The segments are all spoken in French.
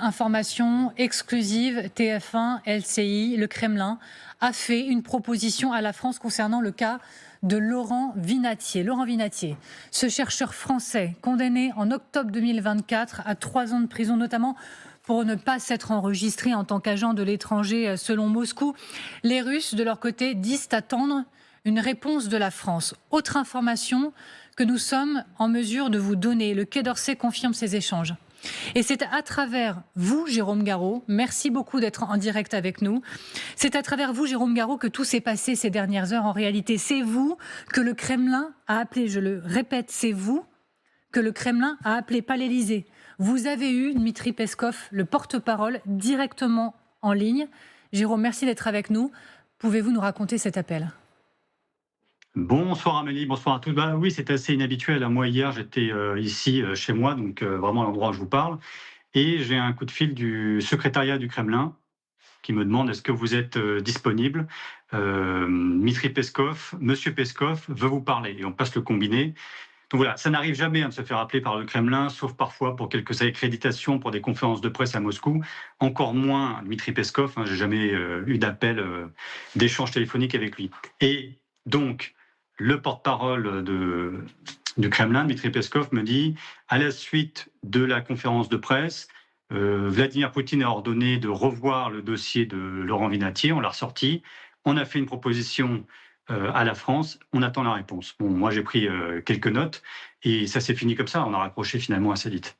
information exclusive, TF1, LCI, le Kremlin a fait une proposition à la France concernant le cas de Laurent Vinatier. Laurent Vinatier, ce chercheur français condamné en octobre 2024 à 3 ans de prison, notamment pour ne pas s'être enregistré en tant qu'agent de l'étranger selon Moscou. Les Russes, de leur côté, disent attendre une réponse de la France. Autre information que nous sommes en mesure de vous donner. Le Quai d'Orsay confirme ces échanges. Et c'est à travers vous, Jérôme Garraud, merci beaucoup d'être en direct avec nous, c'est à travers vous, Jérôme Garraud, que tout s'est passé ces dernières heures. En réalité, c'est vous que le Kremlin a appelé, je le répète, c'est vous que le Kremlin a appelé, pas l'Élysée. Vous avez eu Dmitri Peskov, le porte-parole, directement en ligne. Jérôme, merci d'être avec nous. Pouvez-vous nous raconter cet appel ? Bonsoir Amélie, bonsoir à tous. Oui, c'est assez inhabituel. Moi, hier, j'étais ici chez moi, donc vraiment à l'endroit où je vous parle. Et j'ai un coup de fil du secrétariat du Kremlin qui me demande est-ce que vous êtes disponible. Dmitri Peskov, Monsieur Peskov veut vous parler. Et on passe le combiné. Donc voilà, ça n'arrive jamais de se faire appeler par le Kremlin, sauf parfois pour quelques accréditations pour des conférences de presse à Moscou. Encore moins Dmitri Peskov, j'ai jamais eu d'appel, d'échange téléphonique avec lui. Et donc, le porte-parole du Kremlin, Dmitri Peskov, me dit, à la suite de la conférence de presse, Vladimir Poutine a ordonné de revoir le dossier de Laurent Vinatier, on l'a ressorti, on a fait une proposition à la France, on attend la réponse. Bon, moi j'ai pris quelques notes et ça s'est fini comme ça, on a raccroché finalement assez vite.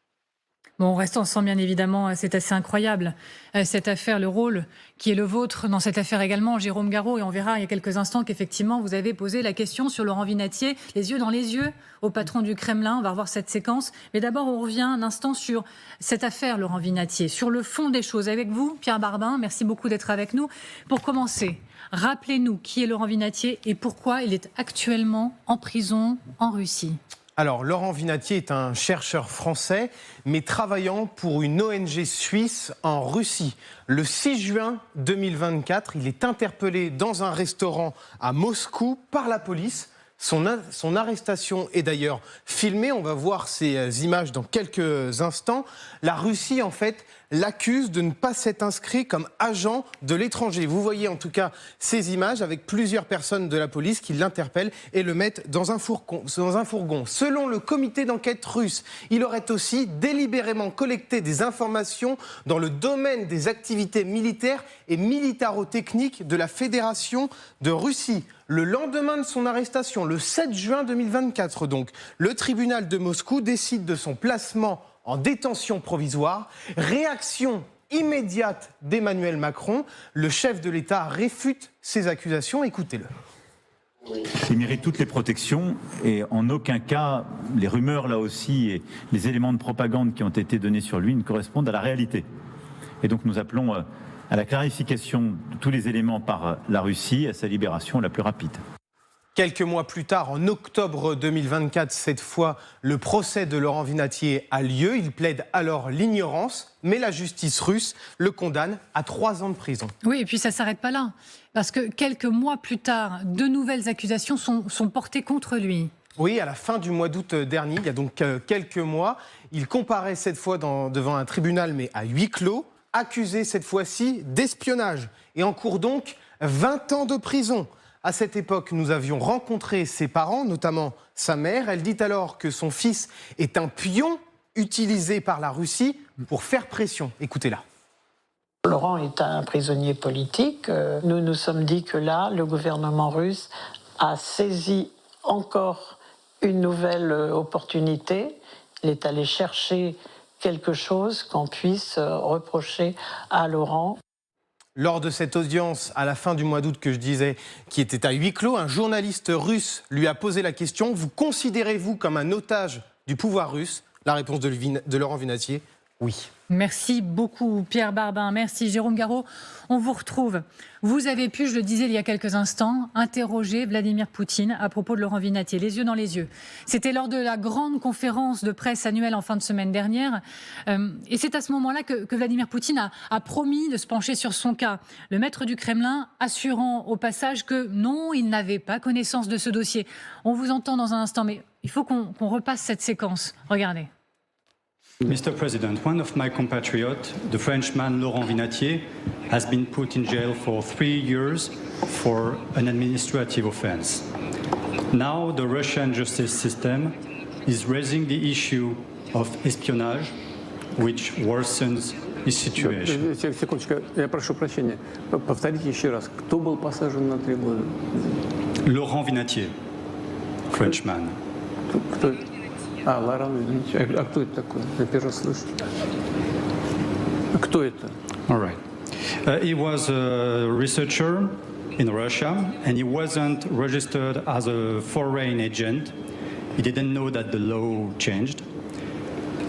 Bon, on reste ensemble, bien évidemment, c'est assez incroyable, cette affaire, le rôle qui est le vôtre dans cette affaire également, Jérôme Garraud, et on verra il y a quelques instants qu'effectivement, vous avez posé la question sur Laurent Vinatier, les yeux dans les yeux, au patron du Kremlin, on va revoir cette séquence, mais d'abord, on revient un instant sur cette affaire, Laurent Vinatier, sur le fond des choses. Avec vous, Pierre Barbin, merci beaucoup d'être avec nous. Pour commencer, rappelez-nous qui est Laurent Vinatier et pourquoi il est actuellement en prison en Russie. Alors, Laurent Vinatier est un chercheur français, mais travaillant pour une ONG suisse en Russie. Le 6 juin 2024, il est interpellé dans un restaurant à Moscou par la police. Son arrestation est d'ailleurs filmée. On va voir ces images dans quelques instants. La Russie, en fait, l'accuse de ne pas s'être inscrit comme agent de l'étranger. Vous voyez en tout cas ces images avec plusieurs personnes de la police qui l'interpellent et le mettent dans un fourgon. Selon le comité d'enquête russe, il aurait aussi délibérément collecté des informations dans le domaine des activités militaires et militaro-techniques de la Fédération de Russie. Le lendemain de son arrestation, le 7 juin 2024 donc, le tribunal de Moscou décide de son placement en détention provisoire. Réaction immédiate d'Emmanuel Macron. Le chef de l'État réfute ces accusations. Écoutez-le. Il mérite toutes les protections et en aucun cas, les rumeurs là aussi et les éléments de propagande qui ont été donnés sur lui ne correspondent à la réalité. Et donc nous appelons à la clarification de tous les éléments par la Russie, à sa libération la plus rapide. Quelques mois plus tard, en octobre 2024, cette fois, le procès de Laurent Vinatier a lieu. Il plaide alors l'ignorance, mais la justice russe le condamne à 3 ans de prison. Oui, et puis ça ne s'arrête pas là, parce que quelques mois plus tard, de nouvelles accusations sont portées contre lui. Oui, à la fin du mois d'août dernier, il y a donc quelques mois, il comparaît cette fois devant un tribunal, mais à huis clos, accusé cette fois-ci d'espionnage et encourt donc 20 ans de prison. À cette époque, nous avions rencontré ses parents, notamment sa mère. Elle dit alors que son fils est un pion utilisé par la Russie pour faire pression. Écoutez-la. Laurent est un prisonnier politique. Nous nous sommes dit que là, le gouvernement russe a saisi encore une nouvelle opportunité. Il est allé chercher quelque chose qu'on puisse reprocher à Laurent. Lors de cette audience, à la fin du mois d'août que je disais, qui était à huis clos, un journaliste russe lui a posé la question « Vous considérez-vous comme un otage du pouvoir russe ?» La réponse de Laurent Vinatier, oui. Merci beaucoup Pierre Barbin, merci Jérôme Garraud. On vous retrouve. Vous avez pu, je le disais il y a quelques instants, interroger Vladimir Poutine à propos de Laurent Vinatier, les yeux dans les yeux. C'était lors de la grande conférence de presse annuelle en fin de semaine dernière. Et c'est à ce moment-là que Vladimir Poutine a promis de se pencher sur son cas. Le maître du Kremlin assurant au passage que non, il n'avait pas connaissance de ce dossier. On vous entend dans un instant, mais il faut qu'on repasse cette séquence. Regardez. Mr. President, one of my compatriots, the Frenchman Laurent Vinatier, has been put in jail for 3 years for an administrative offense. Now the Russian justice system is raising the issue of espionage, which worsens his situation. Секундочку, я прошу прощения. Повторите еще раз. Кто был посажен на 3 года? Laurent Vinatier, Frenchman. Кто? Лоран Винатье. А кто это такой? Я первый раз слышу. Кто это? All right. He was a researcher in Russia, and he wasn't registered as a foreign agent. He didn't know that the law changed.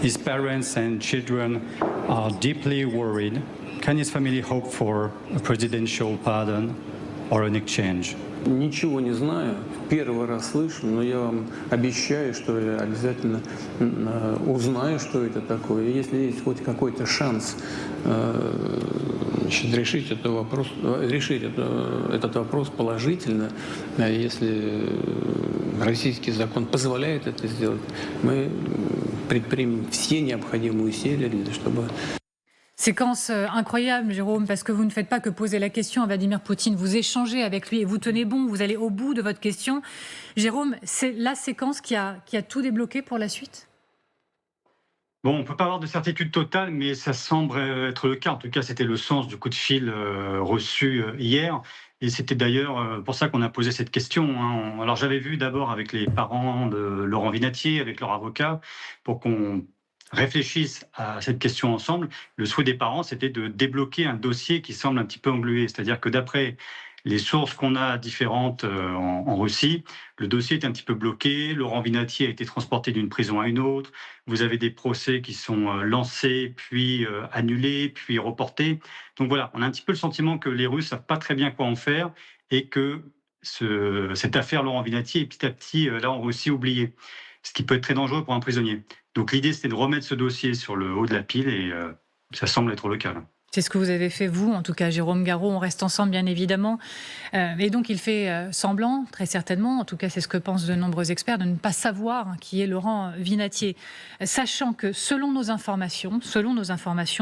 His parents and children are deeply worried. Can his family hope for a presidential pardon or an exchange? Ничего не знаю. Первый раз слышу, но я вам обещаю, что я обязательно узнаю, что это такое. Если есть хоть какой-то шанс решить этот вопрос положительно, если российский закон позволяет это сделать, мы предпримем все необходимые усилия, чтобы... Séquence incroyable, Jérôme, parce que vous ne faites pas que poser la question à Vladimir Poutine, vous échangez avec lui et vous tenez bon, vous allez au bout de votre question. Jérôme, c'est la séquence qui a tout débloqué pour la suite ? Bon, on ne peut pas avoir de certitude totale, mais ça semble être le cas. En tout cas, c'était le sens du coup de fil reçu hier. Et c'était d'ailleurs pour ça qu'on a posé cette question. Alors j'avais vu d'abord avec les parents de Laurent Vinatier, avec leur avocat, pour qu'on réfléchissent à cette question ensemble. Le souhait des parents, c'était de débloquer un dossier qui semble un petit peu englué. C'est-à-dire que d'après les sources qu'on a différentes en Russie, le dossier est un petit peu bloqué. Laurent Vinatier a été transporté d'une prison à une autre. Vous avez des procès qui sont lancés, puis annulés, puis reportés. Donc voilà, on a un petit peu le sentiment que les Russes ne savent pas très bien quoi en faire et que cette affaire Laurent Vinatier est petit à petit, là en Russie, oubliée. Ce qui peut être très dangereux pour un prisonnier. Donc l'idée, c'était de remettre ce dossier sur le haut de la pile et ça semble être le cas. Là. C'est ce que vous avez fait, vous, en tout cas, Jérôme Garraud. On reste ensemble, bien évidemment. Et donc, il fait semblant, très certainement, en tout cas, c'est ce que pensent de nombreux experts, de ne pas savoir qui est Laurent Vinatier. Sachant que, selon nos informations,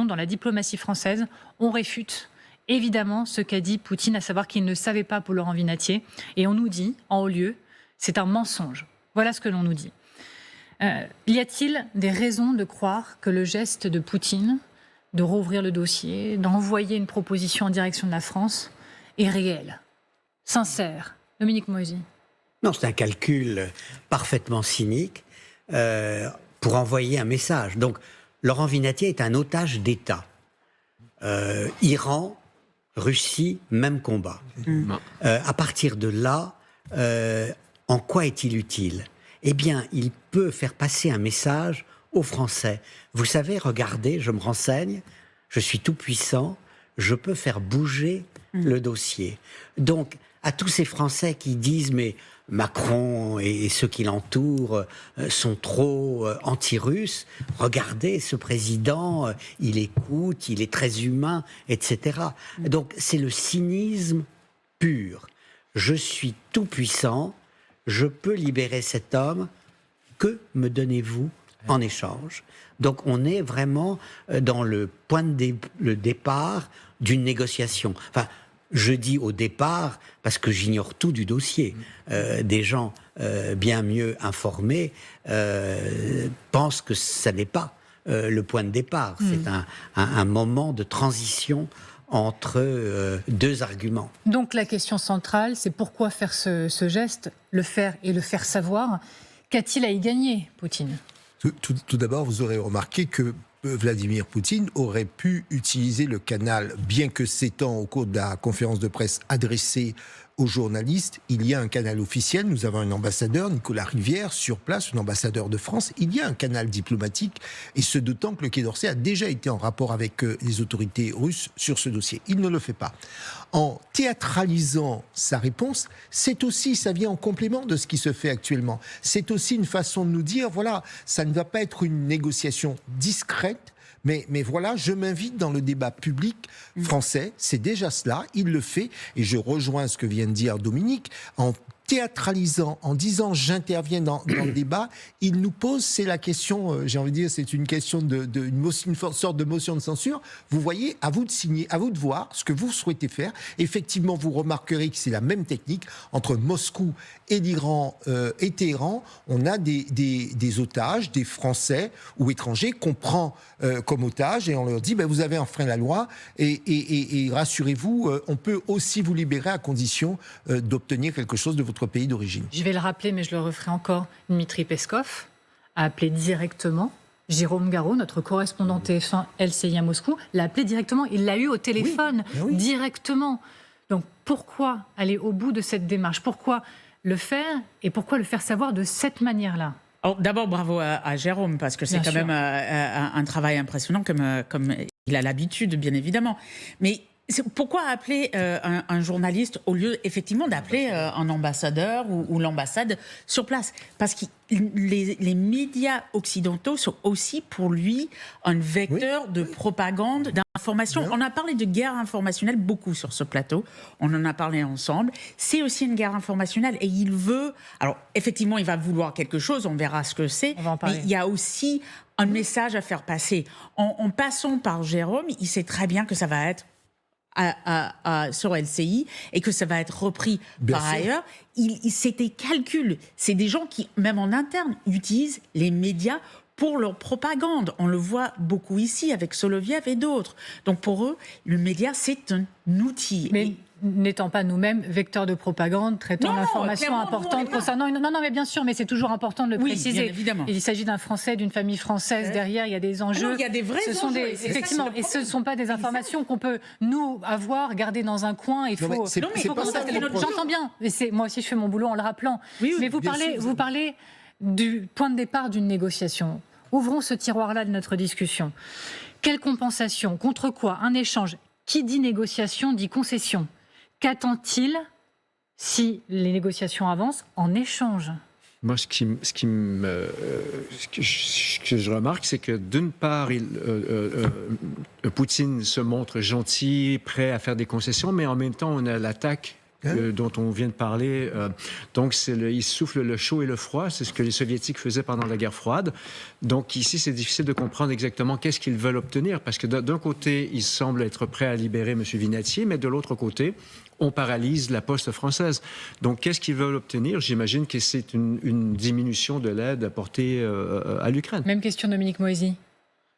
dans la diplomatie française, on réfute évidemment ce qu'a dit Poutine, à savoir qu'il ne savait pas pour Laurent Vinatier. Et on nous dit, en haut lieu, c'est un mensonge. Voilà ce que l'on nous dit. Y a-t-il des raisons de croire que le geste de Poutine, de rouvrir le dossier, d'envoyer une proposition en direction de la France, est réel, sincère? Dominique Moisy. Non, c'est un calcul parfaitement cynique pour envoyer un message. Donc, Laurent Vinatier est un otage d'État. Iran, Russie, même combat. À partir de là, en quoi est-il utile ? Eh bien, il peut faire passer un message aux Français. Vous savez, regardez, je me renseigne, je suis tout puissant, je peux faire bouger le dossier. Donc, à tous ces Français qui disent « mais Macron et ceux qui l'entourent sont trop anti-russes, regardez, ce président, il écoute, il est très humain, etc. » Donc, c'est le cynisme pur. Je suis tout puissant, je peux libérer cet homme, que me donnez-vous en échange? Donc on est vraiment dans le point de le départ d'une négociation. Enfin, je dis au départ parce que j'ignore tout du dossier. Des gens bien mieux informés pensent que ça n'est pas le point de départ. C'est un moment de transition entre deux arguments. Donc la question centrale, c'est pourquoi faire ce geste, le faire et le faire savoir. Qu'a-t-il à y gagner, Poutine ? Tout d'abord, vous aurez remarqué que Vladimir Poutine aurait pu utiliser le canal, bien que s'étant au cours de la conférence de presse adressée aux journalistes, il y a un canal officiel, nous avons un ambassadeur, Nicolas Rivière, sur place, un ambassadeur de France, il y a un canal diplomatique, et ce d'autant que le Quai d'Orsay a déjà été en rapport avec les autorités russes sur ce dossier. Il ne le fait pas. En théâtralisant sa réponse, c'est aussi, ça vient en complément de ce qui se fait actuellement, c'est aussi une façon de nous dire, voilà, ça ne va pas être une négociation discrète, mais voilà, je m'invite dans le débat public français, c'est déjà cela, il le fait, et je rejoins ce que vient de dire Dominique, en théâtralisant, en disant j'interviens dans le débat, il nous pose, c'est la question, j'ai envie de dire, c'est une question une sorte de motion de censure. Vous voyez, à vous de signer, à vous de voir ce que vous souhaitez faire. Effectivement, vous remarquerez que c'est la même technique entre Moscou et l'Iran et Téhéran. On a des otages, des Français ou étrangers qu'on prend comme otages et on leur dit vous avez enfreint la loi et rassurez-vous, on peut aussi vous libérer à condition d'obtenir quelque chose de votre pays d'origine. Je vais le rappeler, mais je le referai encore. Dmitri Peskov a appelé directement Jérôme Garot, notre correspondant TF1 LCI à Moscou, l'a appelé directement. Il l'a eu au téléphone directement. Donc pourquoi aller au bout de cette démarche? Pourquoi le faire et pourquoi le faire savoir de cette manière-là? D'abord, bravo à Jérôme, parce que c'est quand même un travail impressionnant, comme il a l'habitude, bien évidemment. Mais pourquoi appeler un journaliste au lieu, effectivement, d'appeler un ambassadeur ou l'ambassade sur place? Parce que les médias occidentaux sont aussi, pour lui, un vecteur de propagande, d'information. On a parlé de guerre informationnelle beaucoup sur ce plateau. On en a parlé ensemble. C'est aussi une guerre informationnelle. Et il veut... Alors, effectivement, il va vouloir quelque chose. On verra ce que c'est. Mais il y a aussi un message à faire passer. En passant par Jérôme, il sait très bien que ça va être sur LCI et que ça va être repris par ailleurs. C'est des calculs. C'est des gens qui, même en interne, utilisent les médias pour leur propagande. On le voit beaucoup ici avec Soloviev et d'autres. Donc pour eux, le média, c'est un outil. Mais n'étant pas nous-mêmes vecteurs de propagande, traitant l'information importante concernant... Non, mais bien sûr, mais c'est toujours important de le préciser. Bien évidemment. Il s'agit d'un Français, d'une famille française. Derrière, il y a des enjeux. Il y a des vrais enjeux. Effectivement, et ce ne sont pas des informations qu'on peut, nous, avoir, garder dans un coin. Il faut... J'entends bien. Moi aussi, je fais mon boulot en le rappelant. Mais vous parlez du point de départ d'une négociation. Ouvrons ce tiroir-là de notre discussion. Quelle compensation? Contre quoi? Un échange? Qui dit négociation dit concession. Qu'attend-il si les négociations avancent en échange? Moi, ce que je remarque, c'est que d'une part, Poutine se montre gentil, prêt à faire des concessions, mais en même temps, on a l'attaque dont on vient de parler. Donc, il souffle le chaud et le froid. C'est ce que les Soviétiques faisaient pendant la guerre froide. Donc, ici, c'est difficile de comprendre exactement qu'est-ce qu'ils veulent obtenir. Parce que d'un côté, ils semblent être prêts à libérer M. Vinatier, mais de l'autre côté, on paralyse la poste française. Donc, qu'est-ce qu'ils veulent obtenir? J'imagine que c'est une diminution de l'aide apportée à l'Ukraine. Même question, Dominique Moisy.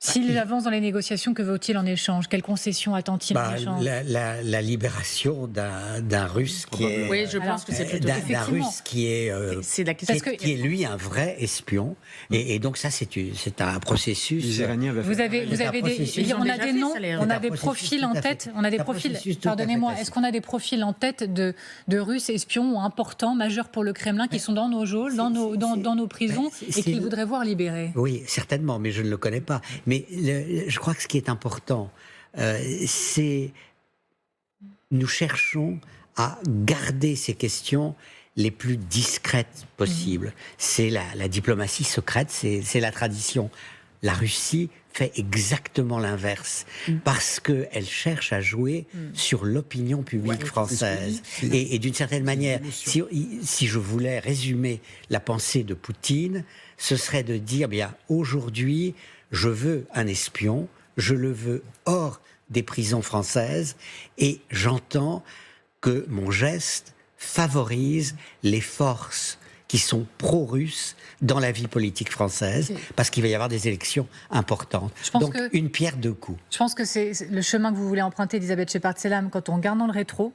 S'il avance dans les négociations, que vaut-il en échange? Quelles concessions attend-il en échange? La libération d'un Russe qui est... Oui, je pense que c'est plutôt... D'un Russe qui est lui un vrai espion. Et donc ça, c'est un processus... Les Iraniens on a des noms, on a des profils en tête. On a des profils... Pardonnez-moi, est-ce qu'on a des profils en tête de Russes espions importants, majeurs pour le Kremlin, qui sont dans nos geôles, dans nos prisons, et qu'il voudrait voir libérés? Oui, certainement, mais je ne le connais pas. Mais je crois que ce qui est important, c'est nous cherchons à garder ces questions les plus discrètes possibles. C'est la diplomatie secrète, c'est la tradition. La Russie fait exactement l'inverse, parce qu'elle cherche à jouer sur l'opinion publique française. Et d'une certaine manière, si je voulais résumer la pensée de Poutine, ce serait de dire, bien, aujourd'hui, je veux un espion, je le veux hors des prisons françaises, et j'entends que mon geste favorise les forces qui sont pro-russes dans la vie politique française, parce qu'il va y avoir des élections importantes. Donc, une pierre deux coups. Je pense que c'est le chemin que vous voulez emprunter, Elisabeth Shepard-Selam, quand on regarde dans le rétro.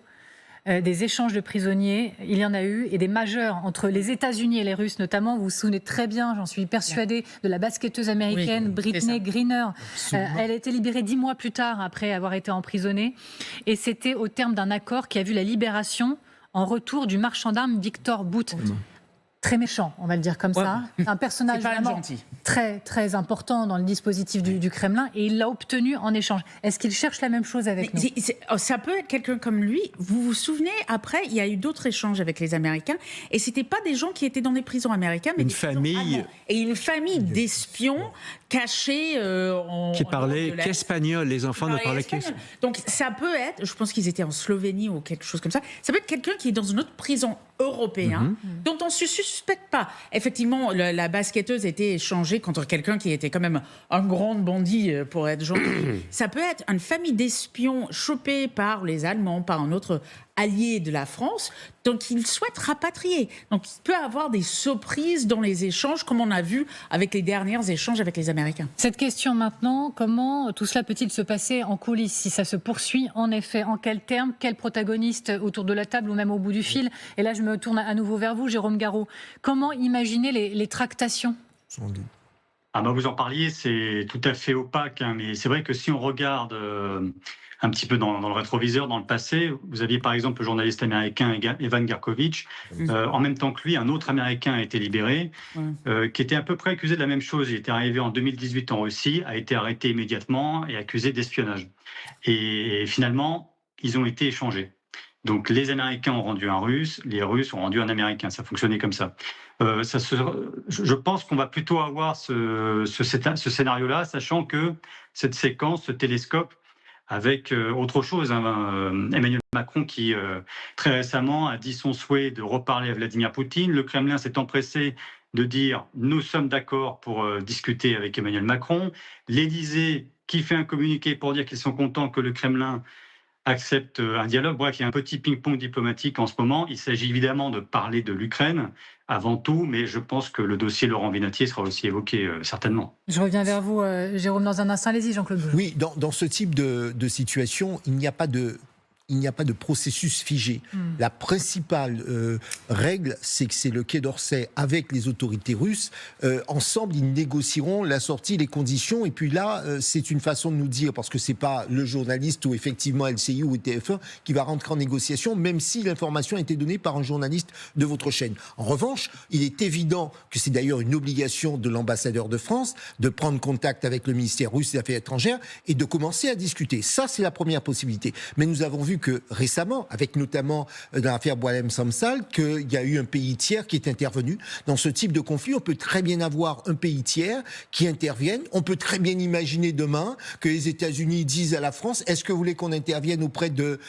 Des échanges de prisonniers, il y en a eu, et des majeurs entre les États-Unis et les Russes notamment. Vous vous souvenez très bien, j'en suis persuadée, de la basketteuse américaine Brittney Griner. Elle a été libérée 10 mois plus tard après avoir été emprisonnée, et c'était au terme d'un accord qui a vu la libération en retour du marchand d'armes Victor Bout. Très méchant, on va le dire comme ça. Un personnage vraiment très, très important dans le dispositif du Kremlin, et il l'a obtenu en échange. Est-ce qu'il cherche la même chose avec nous? Ça peut être quelqu'un comme lui. Vous vous souvenez, après, il y a eu d'autres échanges avec les Américains, et c'était pas des gens qui étaient dans des prisons américaines, mais une famille et une famille d'espions cachés. Qui parlaient qu'espagnol, les enfants ne parlaient qu'espagnol. Donc ça peut être, je pense qu'ils étaient en Slovénie ou quelque chose comme ça, ça peut être quelqu'un qui est dans une autre prison européenne, dont on ne se suspecte pas. Effectivement, la basketteuse était échangée contre quelqu'un qui était quand même un grand bandit, pour être gentil. Ça peut être une famille d'espions chopés par les Allemands, par un autre allié de la France, donc ils souhaitent rapatrier. Donc il peut y avoir des surprises dans les échanges, comme on a vu avec les derniers échanges avec les Américains. Cette question maintenant, comment tout cela peut-il se passer en coulisses, si ça se poursuit en effet? En quels termes? Quels protagonistes autour de la table ou même au bout du fil? Et là, je me tourne à nouveau vers vous, Jérôme Garraud. Comment imaginer les tractations? Vous en parliez, c'est tout à fait opaque, mais c'est vrai que si on regarde un petit peu dans le rétroviseur, dans le passé, vous aviez par exemple le journaliste américain Evan Gershkovich. En même temps que lui, un autre Américain a été libéré, qui était à peu près accusé de la même chose. Il était arrivé en 2018 en Russie, a été arrêté immédiatement et accusé d'espionnage. Et finalement, ils ont été échangés. Donc les Américains ont rendu un Russe, les Russes ont rendu un Américain. Ça fonctionnait comme ça. Je pense qu'on va plutôt avoir ce scénario-là, sachant que cette séquence, ce télescope, avec autre chose. Emmanuel Macron qui, très récemment, a dit son souhait de reparler à Vladimir Poutine. Le Kremlin s'est empressé de dire « nous sommes d'accord pour discuter avec Emmanuel Macron ». L'Élysée qui fait un communiqué pour dire qu'ils sont contents que le Kremlin accepte un dialogue. Bref, il y a un petit ping-pong diplomatique en ce moment. Il s'agit évidemment de parler de l'Ukraine avant tout, mais je pense que le dossier Laurent Vinatier sera aussi évoqué certainement. Je reviens vers vous, Jérôme, dans un instant. Allez-y, Jean-Claude Bougeot. Oui, dans ce type de situation, il n'y a pas de processus figé. La principale règle, c'est que c'est le Quai d'Orsay avec les autorités russes. Ensemble, ils négocieront la sortie, les conditions. Et puis là, c'est une façon de nous dire, parce que c'est pas le journaliste ou effectivement LCI ou TF1 qui va rentrer en négociation, même si l'information a été donnée par un journaliste de votre chaîne. En revanche, il est évident que c'est d'ailleurs une obligation de l'ambassadeur de France de prendre contact avec le ministère russe des Affaires étrangères et de commencer à discuter. Ça, c'est la première possibilité. Mais nous avons vu que récemment, avec notamment dans l'affaire Boualem-Samsal, qu'il y a eu un pays tiers qui est intervenu. Dans ce type de conflit, on peut très bien avoir un pays tiers qui intervienne. On peut très bien imaginer demain que les États-Unis disent à la France « Est-ce que vous voulez qu'on intervienne auprès de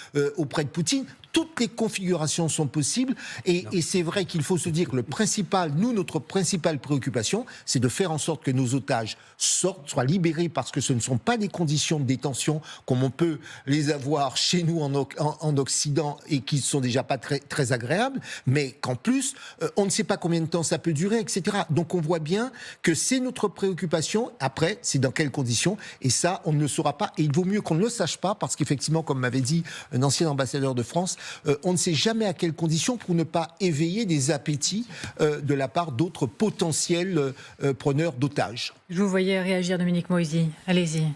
Poutine ?» Toutes les configurations sont possibles et c'est vrai qu'il faut se dire que notre principale préoccupation, c'est de faire en sorte que nos otages soient libérés parce que ce ne sont pas des conditions de détention comme on peut les avoir chez nous en Occident et qui ne sont déjà pas très, très agréables, mais qu'en plus, on ne sait pas combien de temps ça peut durer, etc. Donc on voit bien que c'est notre préoccupation. Après, c'est dans quelles conditions et ça, on ne le saura pas et il vaut mieux qu'on ne le sache pas parce qu'effectivement, comme m'avait dit un ancien ambassadeur de France, on ne sait jamais à quelles conditions pour ne pas éveiller des appétits de la part d'autres potentiels preneurs d'otages. Je vous voyais réagir, Dominique Moisy. Allez-y.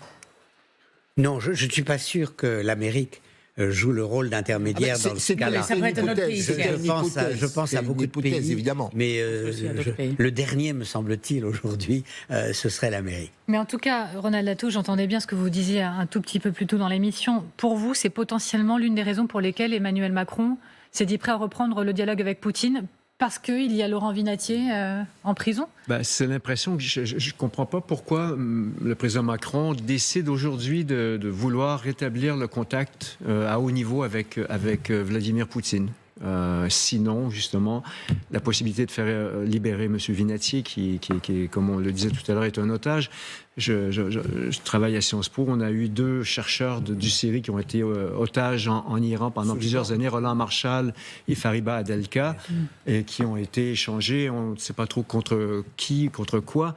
Non, je ne suis pas sûr que l'Amérique joue le rôle d'intermédiaire dans ce cas-là. Ça pourrait être un autre pays. Je pense à beaucoup de pays, évidemment. Mais le dernier, me semble-t-il, aujourd'hui, ce serait l'Amérique. Mais en tout cas, Ronald Latouche, j'entendais bien ce que vous disiez un tout petit peu plus tôt dans l'émission. Pour vous, c'est potentiellement l'une des raisons pour lesquelles Emmanuel Macron s'est dit prêt à reprendre le dialogue avec Poutine, parce qu'il y a Laurent Vinatier en prison? C'est l'impression que je ne comprends pas pourquoi le président Macron décide aujourd'hui de vouloir rétablir le contact à haut niveau avec Vladimir Poutine. Sinon, justement, la possibilité de faire libérer M. Vinatier, qui, comme on le disait tout à l'heure, est un otage. Je travaille à Sciences Po. On a eu 2 chercheurs du CERI qui ont été otages en Iran pendant plusieurs années, Roland Marshall et Fariba Adelka, et qui ont été échangés. On ne sait pas trop contre qui, contre quoi.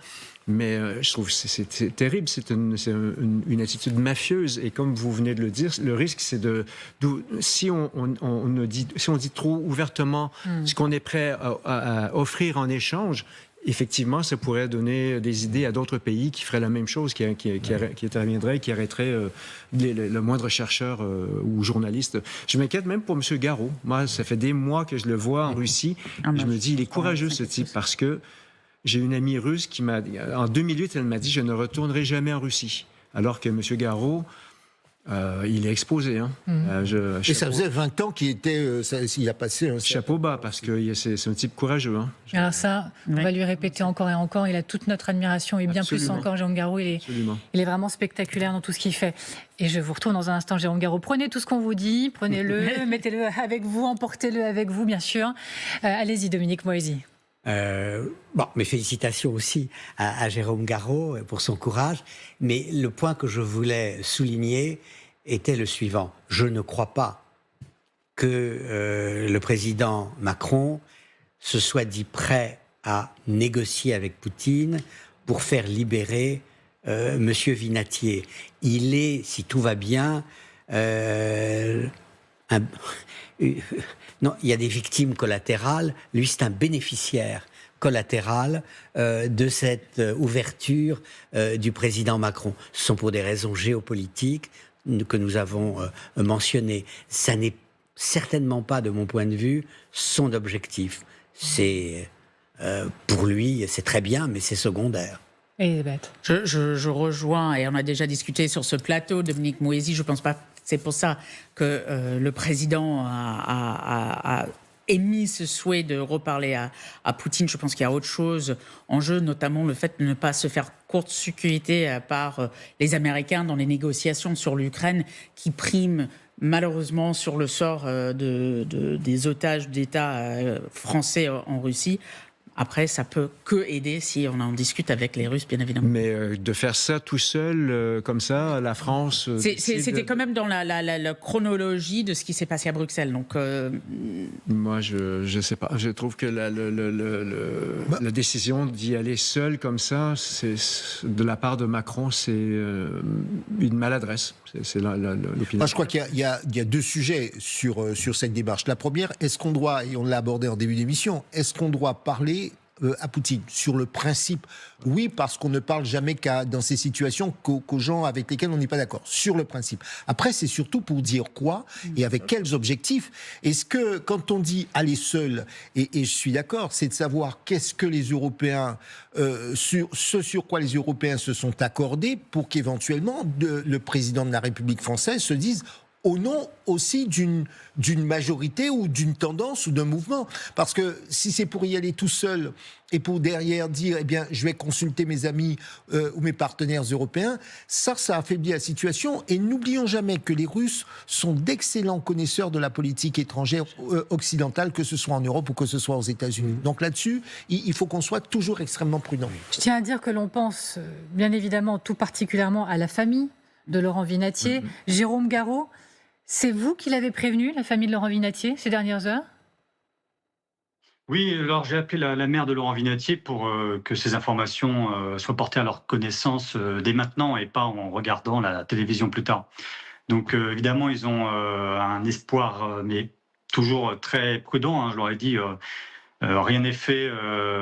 Mais je trouve que c'est terrible, c'est une attitude mafieuse. Et comme vous venez de le dire, le risque, c'est si on dit trop ouvertement ce qu'on est prêt à offrir en échange, effectivement, ça pourrait donner des idées à d'autres pays qui feraient la même chose, qui interviendraient, qui arrêteraient le moindre chercheur ou journaliste. Je m'inquiète même pour M. Garraud. Moi, ça fait des mois que je le vois en Russie. Je me dis, il est courageux, ce type, parce que j'ai une amie russe qui en 2008, elle m'a dit « Je ne retournerai jamais en Russie ». Alors que M. Garraud il est exposé. Hein. Et ça faisait 20 ans qu'il il a passé un chapeau bas, parce que c'est un type courageux. Hein. Alors ça, on va lui répéter encore et encore. Il a toute notre admiration et bien plus encore, Jérôme Garraud. Il est vraiment spectaculaire dans tout ce qu'il fait. Et je vous retrouve dans un instant, Jérôme Garraud. Prenez tout ce qu'on vous dit, prenez-le, mettez-le avec vous, emportez-le avec vous, bien sûr. Allez-y, Dominique Moïsi. Mes félicitations aussi à Jérôme Garraud pour son courage. Mais le point que je voulais souligner était le suivant. Je ne crois pas que le président Macron se soit dit prêt à négocier avec Poutine pour faire libérer Monsieur Vinatier. Il est, si tout va bien, non, il y a des victimes collatérales. Lui, c'est un bénéficiaire collatéral de cette ouverture du président Macron. Ce sont pour des raisons géopolitiques que nous avons mentionnées. Ça n'est certainement pas, de mon point de vue, son objectif. C'est pour lui, c'est très bien, mais c'est secondaire. Elisabeth. Je rejoins, et on a déjà discuté sur ce plateau, Dominique Moïsi, je ne pense pas. C'est pour ça que le président a émis ce souhait de reparler à Poutine. Je pense qu'il y a autre chose en jeu, notamment le fait de ne pas se faire court-circuiter par les Américains dans les négociations sur l'Ukraine qui priment malheureusement sur le sort des otages d'État français en Russie. Après, ça peut que aider si on en discute avec les Russes, bien évidemment. Mais de faire ça tout seul, comme ça, la France... C'était quand même dans la chronologie de ce qui s'est passé à Bruxelles. Donc, moi, je sais pas. Je trouve que la décision d'y aller seul comme ça, de la part de Macron, c'est une maladresse. C'est l'opinion. Moi, je crois qu'il y a deux sujets sur cette démarche. La première, est-ce qu'on doit, et on l'a abordé en début d'émission, est-ce qu'on doit parler à Poutine sur le principe? Oui, parce qu'on ne parle jamais dans ces situations qu'aux gens avec lesquels on n'est pas d'accord, sur le principe. Après, c'est surtout pour dire quoi et avec quels objectifs. Est-ce que, quand on dit aller seul, et je suis d'accord, c'est de savoir qu'est-ce que les Européens, sur quoi les Européens se sont accordés pour qu'éventuellement le président de la République française se dise au nom aussi d'une majorité ou d'une tendance ou d'un mouvement. Parce que si c'est pour y aller tout seul et pour derrière dire, eh bien, je vais consulter mes amis ou mes partenaires européens, ça affaiblit la situation. Et n'oublions jamais que les Russes sont d'excellents connaisseurs de la politique étrangère occidentale, que ce soit en Europe ou que ce soit aux États-Unis. Donc là-dessus, il faut qu'on soit toujours extrêmement prudent. Je tiens à dire que l'on pense, bien évidemment, tout particulièrement à la famille de Laurent Vinatier. Jérôme Garraud, c'est vous qui l'avez prévenu, la famille de Laurent Vinatier, ces dernières heures? Oui, alors j'ai appelé la mère de Laurent Vinatier pour que ces informations soient portées à leur connaissance dès maintenant et pas en regardant la télévision plus tard. Donc évidemment, ils ont un espoir, mais toujours très prudent. Je leur ai dit, rien n'est fait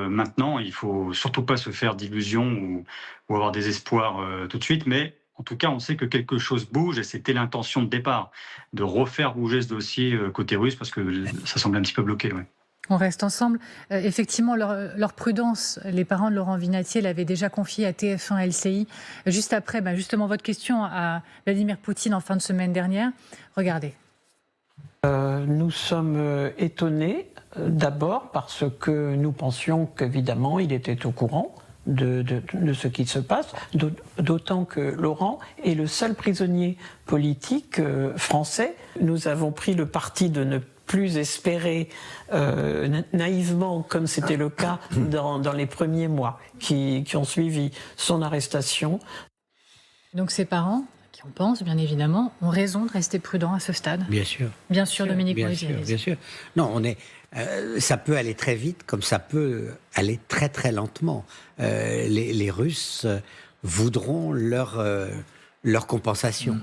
maintenant. Il faut surtout pas se faire d'illusions ou avoir des espoirs tout de suite, mais en tout cas, on sait que quelque chose bouge et c'était l'intention de départ, de refaire bouger ce dossier côté russe parce que ça semble un petit peu bloqué. Ouais. On reste ensemble. Effectivement, leur prudence, les parents de Laurent Vinatier l'avaient déjà confié à TF1 LCI, juste après justement votre question à Vladimir Poutine en fin de semaine dernière. Regardez. Nous sommes étonnés d'abord parce que nous pensions qu'évidemment il était au courant de ce qui se passe, d'autant que Laurent est le seul prisonnier politique français. Nous avons pris le parti de ne plus espérer naïvement, comme c'était le cas dans les premiers mois qui ont suivi son arrestation. Donc ses parents, qui on pense bien évidemment, ont raison de rester prudents à ce stade. Bien sûr. Bien sûr, Dominique Moïsi. Bien sûr. Non, ça peut aller très vite, comme ça peut aller très très lentement. Les Russes voudront leur compensation.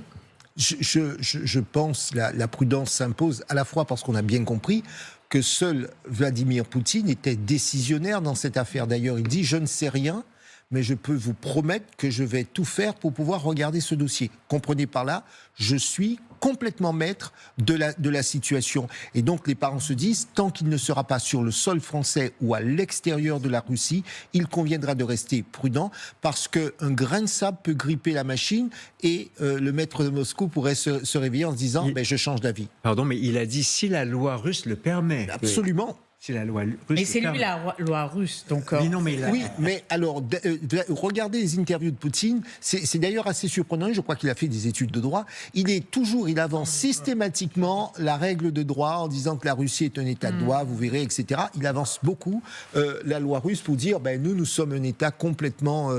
Je pense que la prudence s'impose à la fois parce qu'on a bien compris que seul Vladimir Poutine était décisionnaire dans cette affaire. D'ailleurs, il dit « je ne sais rien ». mais je peux vous promettre que je vais tout faire pour pouvoir regarder ce dossier. Comprenez par là, je suis complètement maître de la situation. Et donc les parents se disent, tant qu'il ne sera pas sur le sol français ou à l'extérieur de la Russie, il conviendra de rester prudent parce qu'un grain de sable peut gripper la machine et le maître de Moscou pourrait se réveiller en se disant, je change d'avis. Pardon, mais il a dit si la loi russe le permet. Absolument. Si la loi russe Mais le c'est lui permet. la loi russe, donc. Mais non, mais Oui, mais alors, regardez les interviews de Poutine, c'est d'ailleurs assez surprenant, je crois qu'il a fait des études de droit, il avance systématiquement la règle de droit en disant que la Russie est un État de droit, vous verrez, etc. Il avance beaucoup la loi russe pour dire, nous sommes un État complètement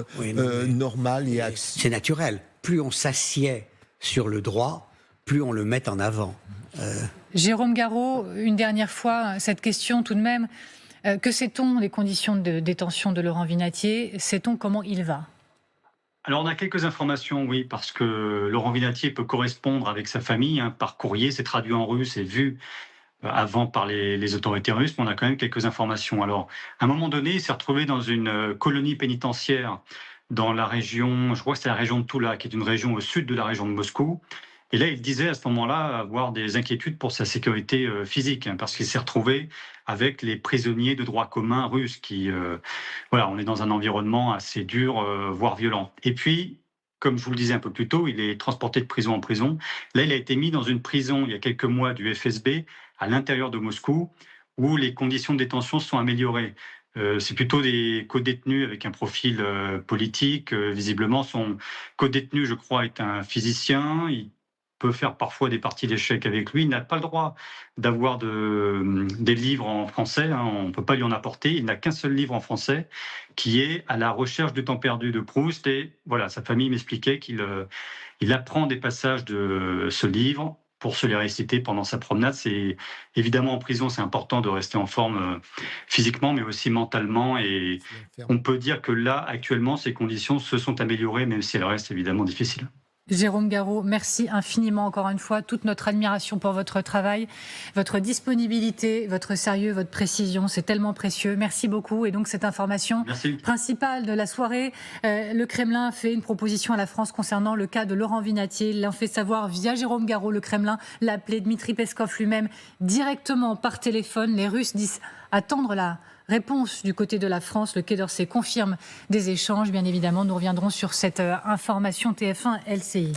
normal et C'est naturel. Plus on s'assied sur le droit, plus on le met en avant. Jérôme Garraud, une dernière fois, cette question tout de même. Que sait-on des conditions de détention de Laurent Vinatier? Sait-on comment il va? Alors, on a quelques informations, oui, parce que Laurent Vinatier peut correspondre avec sa famille par courrier, c'est traduit en russe et vu avant par les autorités russes, mais on a quand même quelques informations. Alors, à un moment donné, il s'est retrouvé dans une colonie pénitentiaire dans la région, je crois que c'est la région de Toula, qui est une région au sud de la région de Moscou. Et là, il disait à ce moment-là avoir des inquiétudes pour sa sécurité physique, parce qu'il s'est retrouvé avec les prisonniers de droit commun russes qui, on est dans un environnement assez dur, voire violent. Et puis, comme je vous le disais un peu plus tôt, il est transporté de prison en prison. Là, il a été mis dans une prison il y a quelques mois du FSB à l'intérieur de Moscou, où les conditions de détention sont améliorées. C'est plutôt des co-détenus avec un profil politique. Visiblement, son co-détenu, je crois, est un physicien. Il peut faire parfois des parties d'échecs avec lui. Il n'a pas le droit d'avoir des livres en français. On ne peut pas lui en apporter. Il n'a qu'un seul livre en français qui est « À la recherche du temps perdu » de Proust. Et voilà, sa famille m'expliquait qu'il apprend des passages de ce livre pour se les réciter pendant sa promenade. C'est évidemment en prison, c'est important de rester en forme physiquement, mais aussi mentalement. Et on peut dire que là, actuellement, ces conditions se sont améliorées, même si elles restent évidemment difficiles. Jérôme Garraud, merci infiniment encore une fois. Toute notre admiration pour votre travail, votre disponibilité, votre sérieux, votre précision. C'est tellement précieux. Merci beaucoup. Et donc cette information principale de la soirée, le Kremlin fait une proposition à la France concernant le cas de Laurent Vinatier. Il l'a fait savoir via Jérôme Garraud. Le Kremlin l'a appelé Dmitri Peskov lui-même directement par téléphone. Les Russes disent attendre la réponse du côté de la France. Le Quai d'Orsay confirme des échanges. Bien évidemment, nous reviendrons sur cette information TF1 LCI.